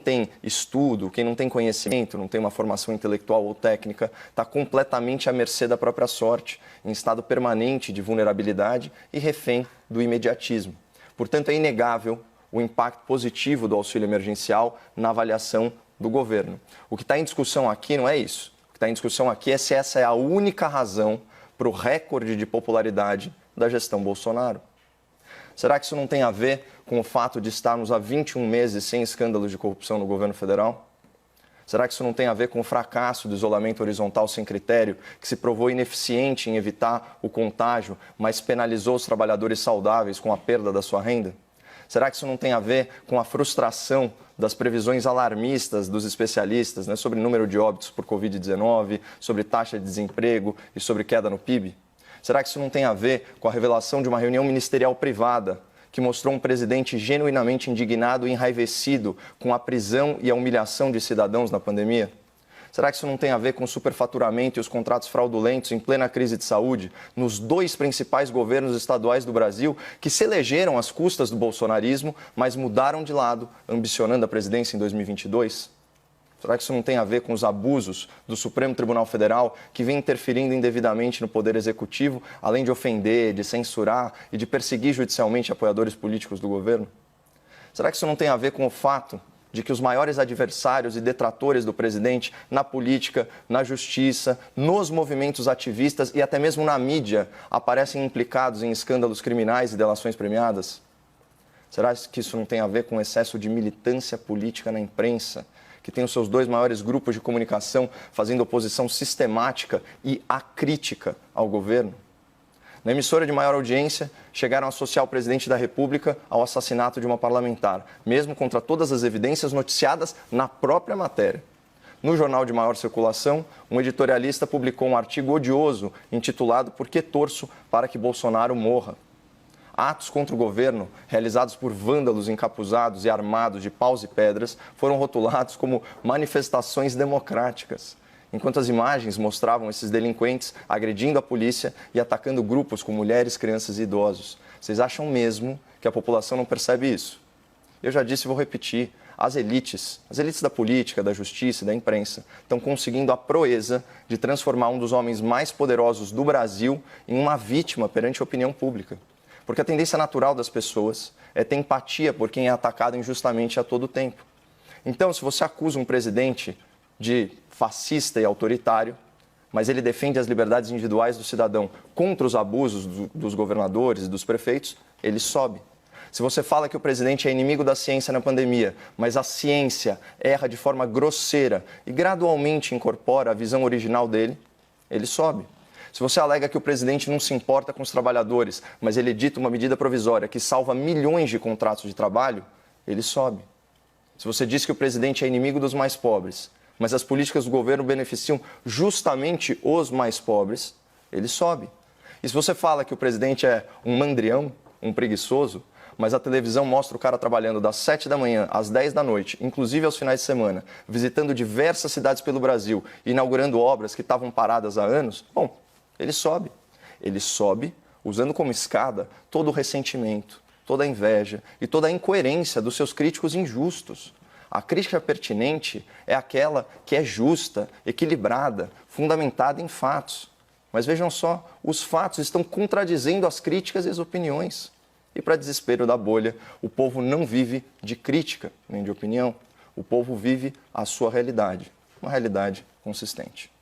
tem estudo, quem não tem conhecimento, não tem uma formação intelectual ou técnica, está completamente à mercê da própria sorte, em estado permanente de vulnerabilidade e refém do imediatismo. Portanto, é inegável o impacto positivo do auxílio emergencial na avaliação do governo. O que está em discussão aqui não é isso. O que está em discussão aqui é se essa é a única razão para o recorde de popularidade da gestão Bolsonaro. Será que isso não tem a ver com o fato de estarmos há 21 meses sem escândalos de corrupção no governo federal? Será que isso não tem a ver com o fracasso do isolamento horizontal sem critério, que se provou ineficiente em evitar o contágio, mas penalizou os trabalhadores saudáveis com a perda da sua renda? Será que isso não tem a ver com a frustração das previsões alarmistas dos especialistas, sobre número de óbitos por Covid-19, sobre taxa de desemprego e sobre queda no PIB? Será que isso não tem a ver com a revelação de uma reunião ministerial privada que mostrou um presidente genuinamente indignado e enraivecido com a prisão e a humilhação de cidadãos na pandemia? Será que isso não tem a ver com o superfaturamento e os contratos fraudulentos em plena crise de saúde nos dois principais governos estaduais do Brasil que se elegeram às custas do bolsonarismo, mas mudaram de lado, ambicionando a presidência em 2022? Será que isso não tem a ver com os abusos do Supremo Tribunal Federal, que vem interferindo indevidamente no Poder Executivo, além de ofender, de censurar e de perseguir judicialmente apoiadores políticos do governo? Será que isso não tem a ver com o fato de que os maiores adversários e detratores do presidente na política, na justiça, nos movimentos ativistas e até mesmo na mídia aparecem implicados em escândalos criminais e delações premiadas? Será que isso não tem a ver com o excesso de militância política na imprensa, que tem os seus dois maiores grupos de comunicação fazendo oposição sistemática e acrítica ao governo? Na emissora de maior audiência, chegaram a associar o presidente da República ao assassinato de uma parlamentar, mesmo contra todas as evidências noticiadas na própria matéria. No jornal de maior circulação, um editorialista publicou um artigo odioso intitulado "Por que torço para que Bolsonaro morra?". Atos contra o governo, realizados por vândalos encapuzados e armados de paus e pedras, foram rotulados como manifestações democráticas, enquanto as imagens mostravam esses delinquentes agredindo a polícia e atacando grupos com mulheres, crianças e idosos. Vocês acham mesmo que a população não percebe isso? Eu já disse e vou repetir, as elites da política, da justiça e da imprensa estão conseguindo a proeza de transformar um dos homens mais poderosos do Brasil em uma vítima perante a opinião pública. Porque a tendência natural das pessoas é ter empatia por quem é atacado injustamente a todo tempo. Então, se você acusa um presidente de fascista e autoritário, mas ele defende as liberdades individuais do cidadão contra os abusos dos governadores e dos prefeitos, ele sobe. Se você fala que o presidente é inimigo da ciência na pandemia, mas a ciência erra de forma grosseira e gradualmente incorpora a visão original dele, ele sobe. Se você alega que o presidente não se importa com os trabalhadores, mas ele edita uma medida provisória que salva milhões de contratos de trabalho, ele sobe. Se você diz que o presidente é inimigo dos mais pobres, mas as políticas do governo beneficiam justamente os mais pobres, ele sobe. E se você fala que o presidente é um mandrião, um preguiçoso, mas a televisão mostra o cara trabalhando das 7 da manhã às 10 da noite, inclusive aos finais de semana, visitando diversas cidades pelo Brasil, inaugurando obras que estavam paradas há anos, bom, ele sobe. Ele sobe usando como escada todo o ressentimento, toda a inveja e toda a incoerência dos seus críticos injustos. A crítica pertinente é aquela que é justa, equilibrada, fundamentada em fatos. Mas vejam só, os fatos estão contradizendo as críticas e as opiniões. E para desespero da bolha, o povo não vive de crítica nem de opinião. O povo vive a sua realidade, uma realidade consistente.